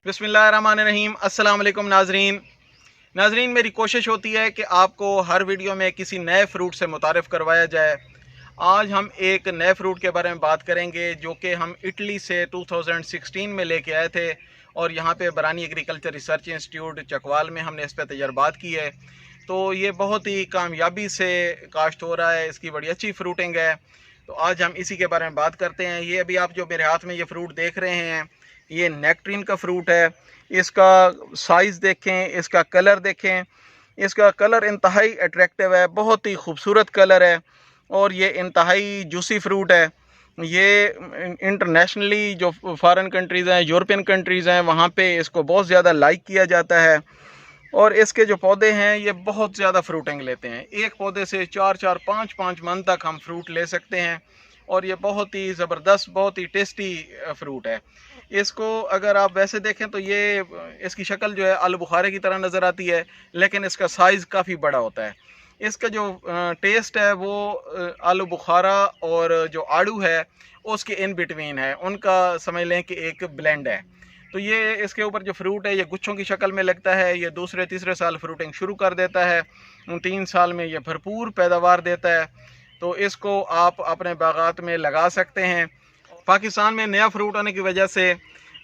बिस्मिल्लाहिर्रहमानिर्रहीम। अस्सलाम वालेकुम नाजरीन, मेरी कोशिश होती है कि आपको हर वीडियो में किसी नए फ़्रूट से मुतारिफ़ करवाया जाए। आज हम एक नए फ़्रूट के बारे में बात करेंगे जो कि हम इटली से 2016 में लेके आए थे और यहाँ पे बरानी एग्रीकल्चर रिसर्च इंस्टीट्यूट चकवाल में हमने इस पर तजर्बात की है। तो ये बहुत ही कामयाबी से काश्त हो रहा है, इसकी बड़ी अच्छी फ्रूटिंग है। तो आज हम इसी के बारे में बात करते हैं। ये अभी आप जो मेरे हाथ में ये फ़्रूट देख रहे हैं, ये नेक्ट्रीन का फ्रूट है। इसका साइज़ देखें, इसका कलर देखें। इसका कलर इंतहाई अट्रैक्टिव है, बहुत ही खूबसूरत कलर है और ये इंतहाई जूसी फ्रूट है। ये इंटरनेशनली जो फॉरेन कंट्रीज़ हैं, यूरोपियन कंट्रीज़ हैं, वहाँ पे इसको बहुत ज़्यादा लाइक किया जाता है। और इसके जो पौधे हैं ये बहुत ज़्यादा फ्रूटिंग लेते हैं। एक पौधे से 4-4, 5-5 मन तक हम फ्रूट ले सकते हैं और ये बहुत ही ज़बरदस्त, बहुत ही टेस्टी फ्रूट है। इसको अगर आप वैसे देखें तो ये इसकी शक्ल जो है आलू बुखारे की तरह नज़र आती है, लेकिन इसका साइज़ काफ़ी बड़ा होता है। इसका जो टेस्ट है वो आलू बुखारा और जो आड़ू है उसके इन बिटवीन है, उनका समझ लें कि एक ब्लेंड है। तो ये इसके ऊपर जो फ्रूट है ये गुच्छों की शक्ल में लगता है। ये दूसरे तीसरे साल फ्रूटिंग शुरू कर देता है। 3 साल में ये भरपूर पैदावार देता है। तो इसको आप अपने बागात में लगा सकते हैं। पाकिस्तान में नया फ्रूट होने की वजह से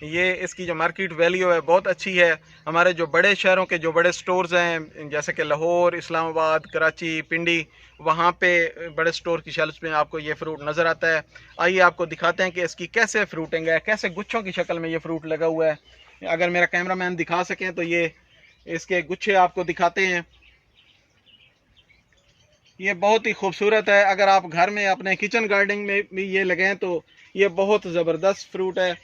ये इसकी जो मार्केट वैल्यू है बहुत अच्छी है। हमारे जो बड़े शहरों के जो बड़े स्टोर्स हैं, जैसे कि लाहौर, इस्लामाबाद, कराची, पिंडी, वहाँ पे बड़े स्टोर की शेल्फ्स में आपको ये फ्रूट नज़र आता है। आइए आपको दिखाते हैं कि इसकी कैसे फ्रूटिंग है, कैसे गुच्छों की शक्ल में ये फ्रूट लगा हुआ है। अगर मेरा कैमरामैन दिखा सकें तो ये इसके गुच्छे आपको दिखाते हैं। ये बहुत ही खूबसूरत है। अगर आप घर में अपने किचन गार्डनिंग में भी ये लगाएं तो ये बहुत ज़बरदस्त फ्रूट है।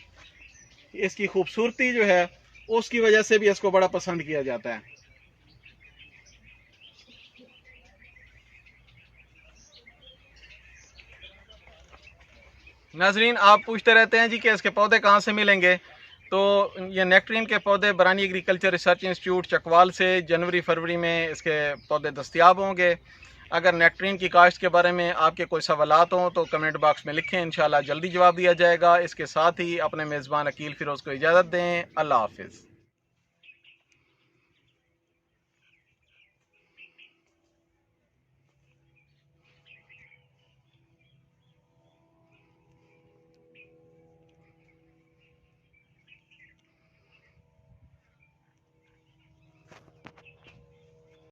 इसकी खूबसूरती जो है उसकी वजह से भी इसको बड़ा पसंद किया जाता है। नाजरीन, आप पूछते रहते हैं जी कि इसके पौधे कहाँ से मिलेंगे। तो ये नेक्ट्रीन के पौधे बरानी एग्रीकल्चर रिसर्च इंस्टीट्यूट चकवाल से जनवरी फरवरी में इसके पौधे दस्तयाब होंगे। अगर नेक्ट्रीन की काश्त के बारे में आपके कोई सवालात हों तो कमेंट बॉक्स में लिखें, इंशाल्लाह जल्दी जवाब दिया जाएगा। इसके साथ ही अपने मेज़बान अकील फ़िरोज़ को इजाज़त दें। अल्लाह हाफ़िज़।